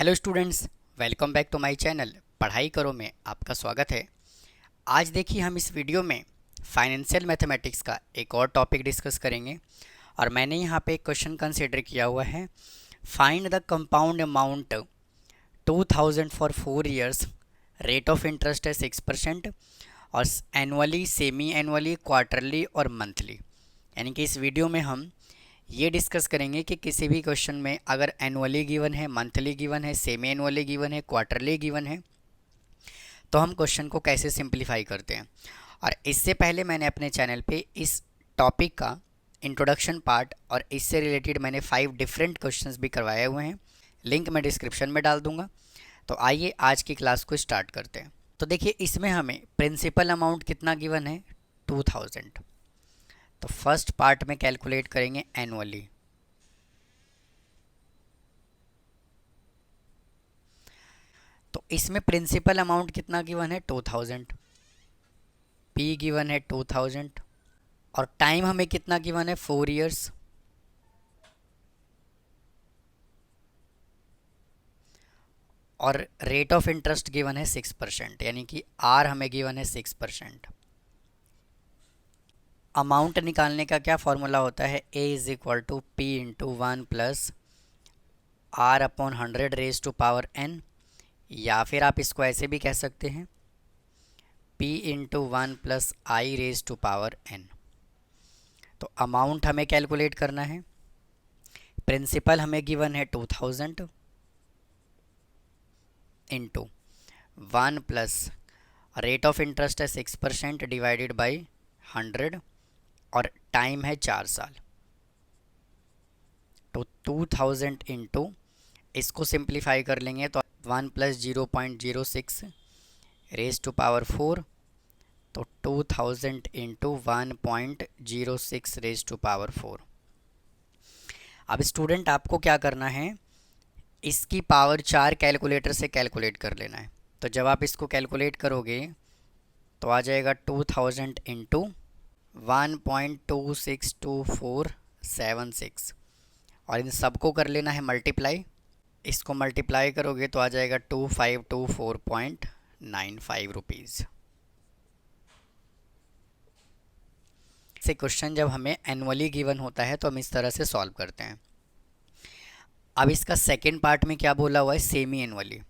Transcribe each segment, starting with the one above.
Hello students, welcome back to my channel पढ़ाई करो में आपका स्वागत है। आज देखिए हम इस वीडियो में फाइनेंशियल मैथमेटिक्स का एक और टॉपिक डिस्कस करेंगे और मैंने यहाँ पे एक क्वेश्चन कंसिडर किया हुआ है। Find the compound amount 2000 for 4 years, rate of interest है 6% और एनुअली, सेमी एनुअली, क्वार्टरली और मंथली। यानी कि इस वीडियो में हम ये डिस्कस करेंगे कि किसी भी क्वेश्चन में अगर एनुअली गिवन है, मंथली गिवन है, सेमी एनुअली गिवन है, क्वार्टरली गिवन है, तो हम क्वेश्चन को कैसे सिंप्लीफाई करते हैं। और इससे पहले मैंने अपने चैनल पे इस टॉपिक का इंट्रोडक्शन पार्ट और इससे रिलेटेड मैंने 5 डिफरेंट क्वेश्चंस भी करवाए हुए हैं। लिंक मैं डिस्क्रिप्शन में डाल दूंगा। तो आइए आज की क्लास को स्टार्ट करते हैं। तो देखिए इसमें हमें प्रिंसिपल अमाउंट कितना गिवन है, 2000। तो फर्स्ट पार्ट में कैलकुलेट करेंगे एनुअली। तो इसमें प्रिंसिपल अमाउंट कितना गिवन है, 2000। पी गिवन है 2000 और टाइम हमें कितना गिवन है, 4 इयर्स। और रेट ऑफ इंटरेस्ट गिवन है 6%, यानी कि आर हमें गिवन है 6%। अमाउंट निकालने का क्या फॉर्मूला होता है, A is equal to P into 1 plus R upon 100 raise to power N, या फिर आप इसको ऐसे भी कह सकते हैं P into 1 plus I raise to power n. तो अमाउंट हमें कैलकुलेट करना है। प्रिंसिपल हमें गिवन है 2000 into 1 plus rate of interest है 6% डिवाइडेड बाई 100 और टाइम है 4 साल। तो 2000 इंटू, इसको सिंप्लीफाई कर लेंगे तो 1 प्लस 0.06 रेज टू पावर 4, तो 2000 इंटू 1.06 रेज टू पावर 4। अब स्टूडेंट आपको क्या करना है, इसकी पावर 4 कैलकुलेटर से कैलकुलेट कर लेना है। तो जब आप इसको कैलकुलेट करोगे तो आ जाएगा 2000 इंटू 1.262476 और इन सबको कर लेना है मल्टीप्लाई। इसको मल्टीप्लाई करोगे तो आ जाएगा 2524.95 रुपीज़। से क्वेश्चन जब हमें एनुअली गिवन होता है तो हम इस तरह से सॉल्व करते हैं। अब इसका सेकेंड पार्ट में क्या बोला हुआ है, सेमी एनुअली।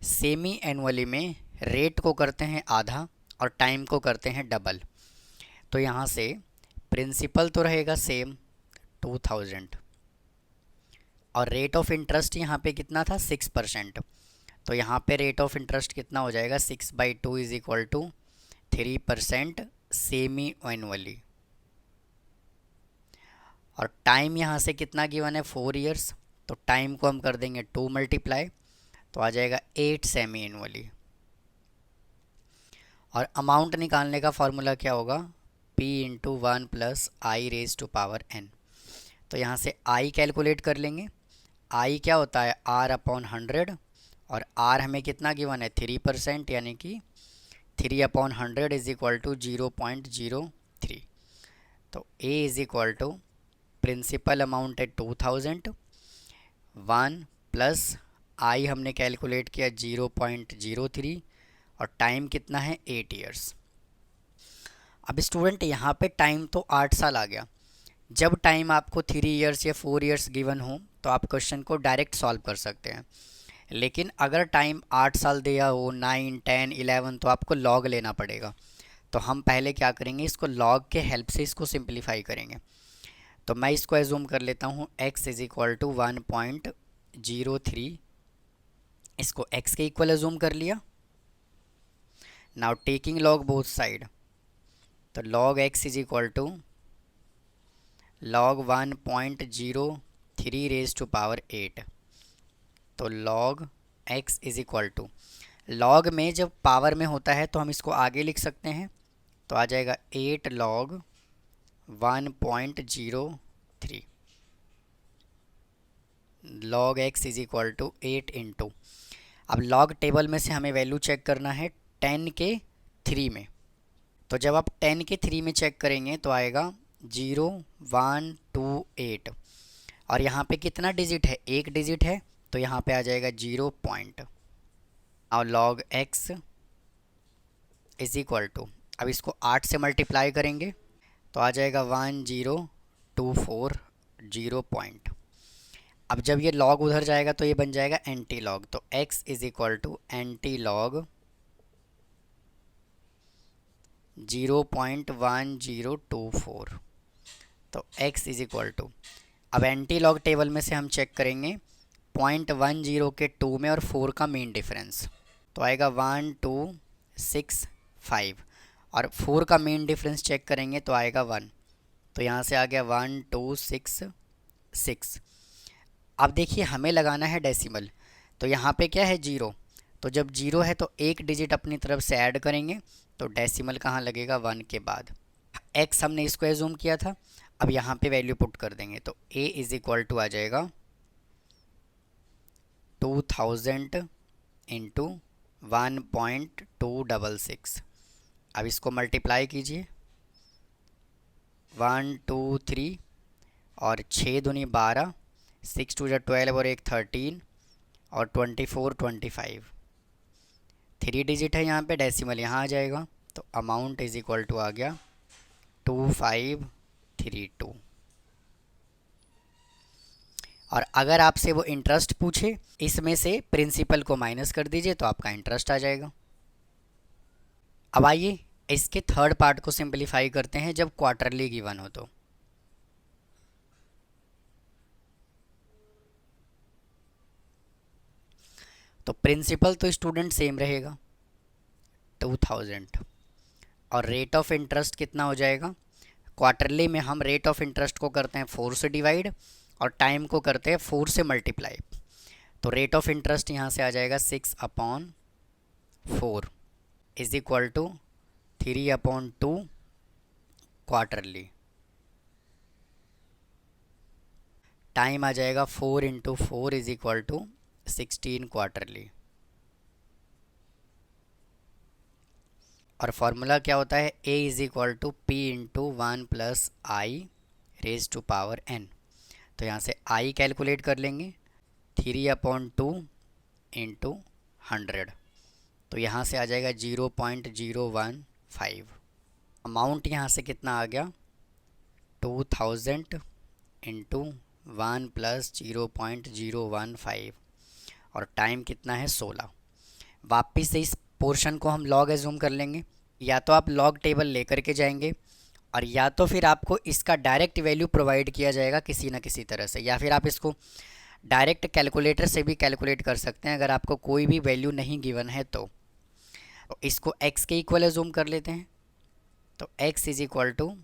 सेमी एनुअली में रेट को करते हैं आधा और टाइम को करते हैं डबल। तो यहाँ से प्रिंसिपल तो रहेगा सेम 2000 और रेट ऑफ इंटरेस्ट यहाँ पे कितना था, 6%। तो यहाँ पे रेट ऑफ इंटरेस्ट कितना हो जाएगा, 6/2 is equal to 3% semi annually. और टाइम यहाँ से कितना गिवन है, 4 इयर्स। तो टाइम को हम कर देंगे 2 मल्टीप्लाई, तो आ जाएगा 8 सेमी एनुअली। और अमाउंट निकालने का फॉर्मूला क्या होगा, P into 1 plus I raise to power n। तो यहाँ से I कैलकुलेट कर लेंगे। I क्या होता है, R अपॉन 100 और R हमें कितना गिवन है, 3%, यानी कि 3 अपॉन 100 इज इक्वल टू 0.03। तो A is equal to principal amount है 2000, 1 प्लस I हमने कैलकुलेट किया 0.03 और टाइम कितना है, 8 इयर्स। अब स्टूडेंट यहाँ पे टाइम तो 8 साल आ गया। जब टाइम आपको 3 इयर्स या 4 इयर्स गिवन हो तो आप क्वेश्चन को डायरेक्ट सॉल्व कर सकते हैं। लेकिन अगर टाइम 8 साल दिया हो, 9, 10, 11, तो आपको लॉग लेना पड़ेगा। तो हम पहले क्या करेंगे, इसको लॉग के हेल्प से इसको सिंप्लीफाई करेंगे। तो मैं इसको एज्यूम कर लेता हूँ x इज इक्वल टू 1.03। इसको x के इक्वल एज्यूम कर लिया। Now taking log both side, तो log x is equal to log 1.03 raise to power 8। तो log x is equal to, log में जब पावर में होता है तो हम इसको आगे लिख सकते हैं। तो आ जाएगा 8 log 1.03। log x is equal to 8 into, अब log टेबल में से हमें वैल्यू चेक करना है 10 के 3 में। तो जब आप 10 के 3 में चेक करेंगे तो आएगा 0.128 और यहाँ पे कितना डिजिट है, एक डिजिट है, तो यहाँ पे आ जाएगा 0 पॉइंट और log x is equal to, अब इसको 8 से मल्टीप्लाई करेंगे तो आ जाएगा 1024 पॉइंट। अब जब ये लॉग उधर जाएगा तो ये बन जाएगा एंटी लॉग, तो x is equal to anti log 0.1024। तो x इज इक्वल टू, अब एंटी लॉग टेबल में से हम चेक करेंगे 0.10 के 2 में और 4 का मीन डिफरेंस, तो आएगा 1265 और 4 का मीन डिफरेंस चेक करेंगे तो आएगा 1, तो यहाँ से आ गया 1266। अब देखिए हमें लगाना है डेसिमल, तो यहाँ पे क्या है 0, तो जब 0 है तो एक डिजिट अपनी तरफ से ऐड करेंगे तो डेसिमल कहाँ लगेगा 1 के बाद। x हमने इसको एज्यूम किया था, अब यहाँ पे वैल्यू पुट कर देंगे तो a इज इक्वल टू आ जाएगा 2000 इंटू 1.266। अब इसको मल्टीप्लाई कीजिए 1 2 3 और 6 दूनी 12, 6 2 12 और 1 13 और 24 25, 3 डिजिट है यहाँ पे, डेसिमल यहाँ आ जाएगा, तो अमाउंट इज इक्वल टू आ गया 2532। और अगर आपसे वो इंटरेस्ट पूछे, इसमें से प्रिंसिपल को माइनस कर दीजिए तो आपका इंटरेस्ट आ जाएगा। अब आइए इसके थर्ड पार्ट को सिंपलीफाई करते हैं जब क्वार्टरली गिवन हो तो प्रिंसिपल तो स्टूडेंट सेम रहेगा 2000 और रेट ऑफ इंटरेस्ट कितना हो जाएगा, क्वार्टरली में हम रेट ऑफ इंटरेस्ट को करते हैं 4 से डिवाइड और टाइम को करते हैं 4 से मल्टीप्लाई, तो रेट ऑफ इंटरेस्ट यहाँ से आ जाएगा 6/4 is equal to 3/2 quarterly. Time आ जाएगा 4 into 4 is equal to 16 quarterly. और फॉर्मूला क्या होता है, a is equal to P into 1 plus I raise to power n। तो यहाँ से i कैलकुलेट कर लेंगे 3/2 इंटू 100, तो यहाँ से आ जाएगा 0.015। अमाउंट यहाँ से कितना आ गया 2000 इंटू 1 प्लस 0.015 और टाइम कितना है 16। वापिस से इस पोर्शन को हम लॉग एज्यूम कर लेंगे, या तो आप लॉग टेबल लेकर के जाएंगे और या तो फिर आपको इसका डायरेक्ट वैल्यू प्रोवाइड किया जाएगा किसी न किसी तरह से, या फिर आप इसको डायरेक्ट कैलकुलेटर से भी कैलकुलेट कर सकते हैं अगर आपको कोई भी वैल्यू नहीं गिवन है तो इसको x के इक्वल एज्यूम कर लेते हैं, तो x is equal to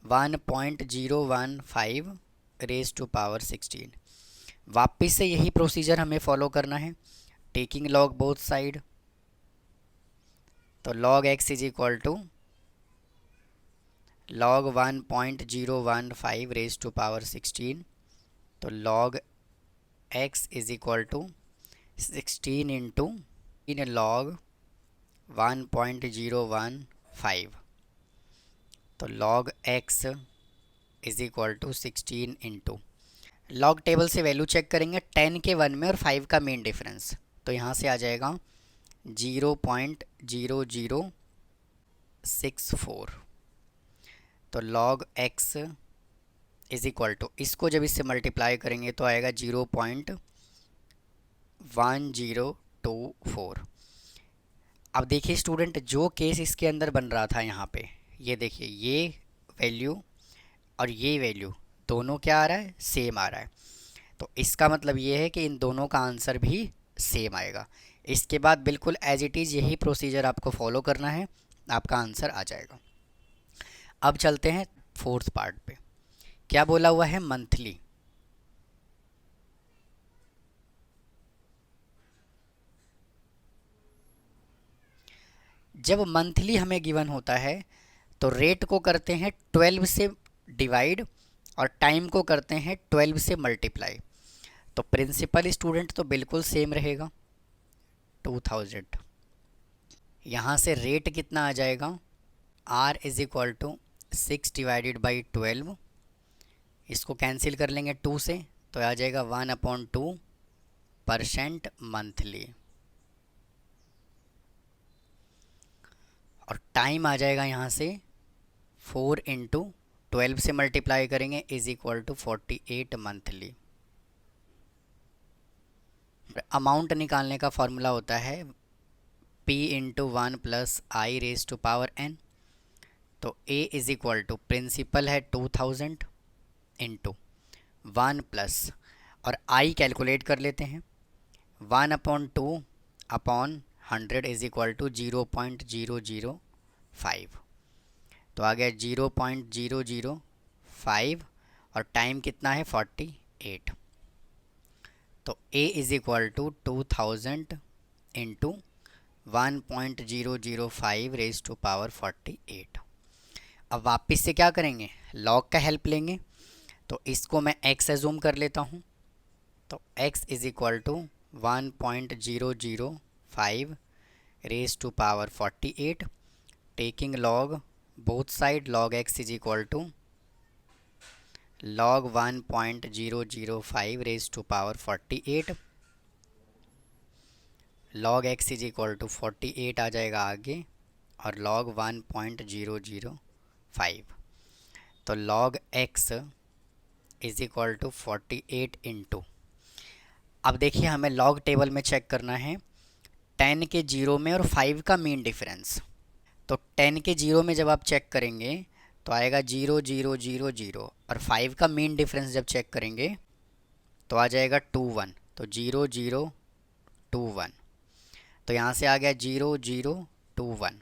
1.015 raise to power 16। वापिस से यही प्रोसीजर हमें फॉलो करना है, टेकिंग लॉग बोथ साइड, तो log x is equal to log 1.015 raise to power 16, तो log x is equal to 16 into in log 1.015, तो log x is equal to 16 इंटू लॉग टेबल से वैल्यू चेक करेंगे 10 के 1 में और 5 का मेन डिफरेंस, तो यहाँ से आ जाएगा 0.0064, तो log x is equal to, इसको जब इससे मल्टीप्लाई करेंगे तो आएगा 0.1024। अब देखिए स्टूडेंट, जो केस इसके अंदर बन रहा था यहाँ पे, ये देखिए ये वैल्यू और ये वैल्यू दोनों क्या आ रहा है, सेम आ रहा है, तो इसका मतलब ये है कि इन दोनों का आंसर भी सेम आएगा। इसके बाद बिल्कुल एज इट इज़ यही प्रोसीजर आपको फॉलो करना है, आपका आंसर आ जाएगा। अब चलते हैं फोर्थ पार्ट पे, क्या बोला हुआ है मंथली। जब मंथली हमें गिवन होता है तो रेट को करते हैं 12 से डिवाइड और टाइम को करते हैं 12 से मल्टीप्लाई, तो प्रिंसिपल स्टूडेंट तो बिल्कुल सेम रहेगा 2000। यहाँ से रेट कितना आ जाएगा, r is equal to 6 divided by 12, इसको कैंसिल कर लेंगे 2 से, तो आ जाएगा 1/2% मंथली। और टाइम आ जाएगा यहाँ से 4 इंटू 12 से मल्टीप्लाई करेंगे is equal to 48 monthly. Amount निकालने का फॉर्मूला होता है P into 1 plus I raise to power n। तो A is equal to principal है 2000 इंटू 1 प्लस, और I कैलकुलेट कर लेते हैं, 1/2/100 इज इक्वल टू 0.005। तो आ गया 0.005, और टाइम कितना है 48। तो A is equal to 2000 into 1.005 raise to power 48। अब वापस से क्या करेंगे, लॉग का हेल्प लेंगे। तो इसको मैं x एज्यूम कर लेता हूँ। तो x is equal to 1.005 raise to power 48, taking log both side, log x is equal to log 1.005 raise to power 48, log x is equal to 48 आ जाएगा आगे, और log 1.005। तो log x is equal to 48 into, अब देखिए हमें log table में check करना है 10 के जीरो में और 5 का मीन डिफरेंस। तो 10 के जीरो में जब आप चेक करेंगे तो आएगा 0 0 0 0, और 5 का मीन डिफरेंस जब चेक करेंगे तो आ जाएगा 2 1। तो 0 0 2 1, तो यहाँ से आ गया 0 0 2 1,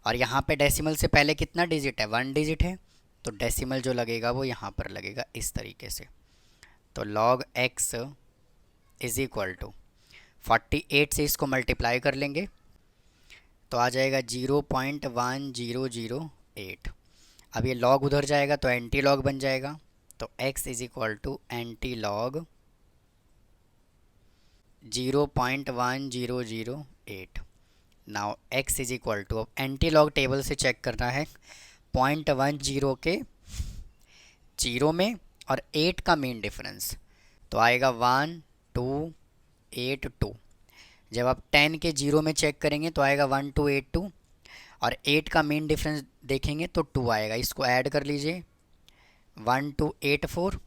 और यहाँ पे डेसिमल से पहले कितना डिजिट है, 1 डिजिट है, तो डेसिमल जो लगेगा वो यहाँ पर लगेगा इस तरीके से। तो log x is equal to 48 से इसको मल्टीप्लाई कर लेंगे तो आ जाएगा 0.1008। अब ये log उधर जाएगा तो एंटी लॉग बन जाएगा। तो x is equal to anti log 0.1008। Now x is equal to, अब एंटी लॉग टेबल से चेक करना है 0.10 के 0 में और 8 का मीन डिफरेंस, तो आएगा 1282। जब आप 10 के 0 में चेक करेंगे तो आएगा 1282, और 8 का मीन डिफरेंस देखेंगे तो 2 आएगा। इसको ऐड कर लीजिए, 1284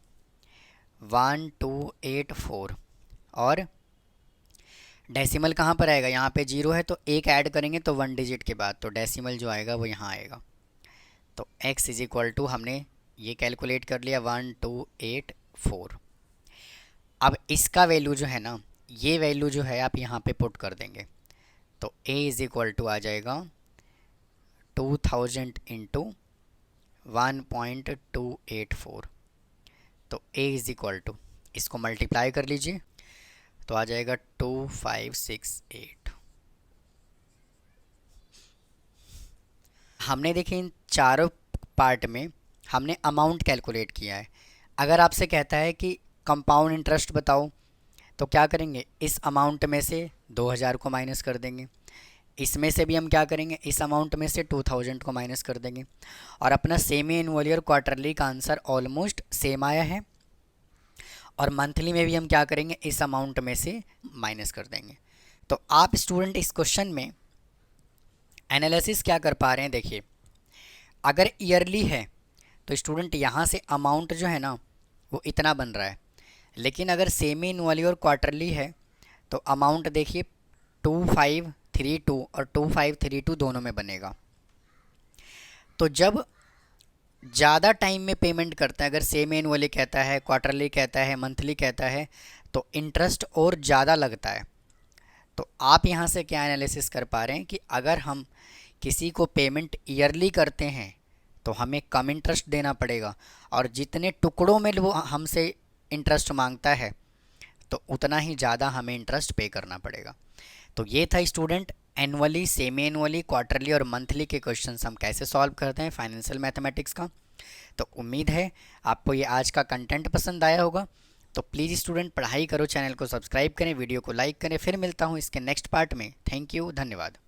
1284, और डेसिमल कहाँ पर आएगा, यहाँ पे 0 है तो एक ऐड करेंगे तो 1 डिजिट के बाद, तो डेसिमल जो आएगा वो यहाँ आएगा। तो x इज इक्वल टू हमने ये कैलकुलेट कर लिया 1284। अब इसका वैल्यू जो है ना, ये वैल्यू जो है आप यहाँ पे पुट कर देंगे, तो a इज इक्वल टू आ जाएगा 2000 इंटू 1.284। तो a इज इक्वल टू, इसको मल्टीप्लाई कर लीजिए तो आ जाएगा 2568। हमने देखे इन चारों पार्ट में हमने अमाउंट कैलकुलेट किया है। अगर आपसे कहता है कि कंपाउंड इंटरेस्ट बताओ तो क्या करेंगे, इस अमाउंट में से 2000 को माइनस कर देंगे, इसमें से भी हम क्या करेंगे, इस अमाउंट में से 2000 को माइनस कर देंगे, और अपना सेमी एनुअली और क्वार्टरली का आंसर ऑलमोस्ट सेम आया है। और मंथली में भी हम क्या करेंगे, इस अमाउंट में से माइनस कर देंगे। तो आप स्टूडेंट इस क्वेश्चन में एनालिसिस क्या कर पा रहे हैं, देखिए अगर ईयरली है तो स्टूडेंट यहाँ से अमाउंट जो है ना वो इतना बन रहा है, लेकिन अगर सेमी एनुअली और क्वार्टरली है तो अमाउंट देखिए 2532 और 2532 दोनों में बनेगा। तो जब ज़्यादा टाइम में पेमेंट करता है, अगर सेमी एनुअली कहता है, क्वार्टरली कहता है, मंथली कहता है, तो इंटरेस्ट और ज़्यादा लगता है। तो आप यहाँ से क्या एनालिसिस कर पा रहे हैं कि अगर हम किसी को पेमेंट ईयरली करते हैं तो हमें कम इंटरेस्ट देना पड़ेगा, और जितने टुकड़ों में वो हमसे इंटरेस्ट मांगता है तो उतना ही ज़्यादा हमें इंटरेस्ट पे करना पड़ेगा। तो ये था student annually, semi annually, quarterly और मंथली के क्वेश्चंस हम कैसे सॉल्व करते हैं फाइनेंशियल मैथमेटिक्स का। तो उम्मीद है आपको ये आज का कंटेंट पसंद आया होगा। तो प्लीज़ स्टूडेंट पढ़ाई करो, चैनल को सब्सक्राइब करें, वीडियो को लाइक करें। फिर मिलता हूँ इसके नेक्स्ट पार्ट में। थैंक यू, धन्यवाद।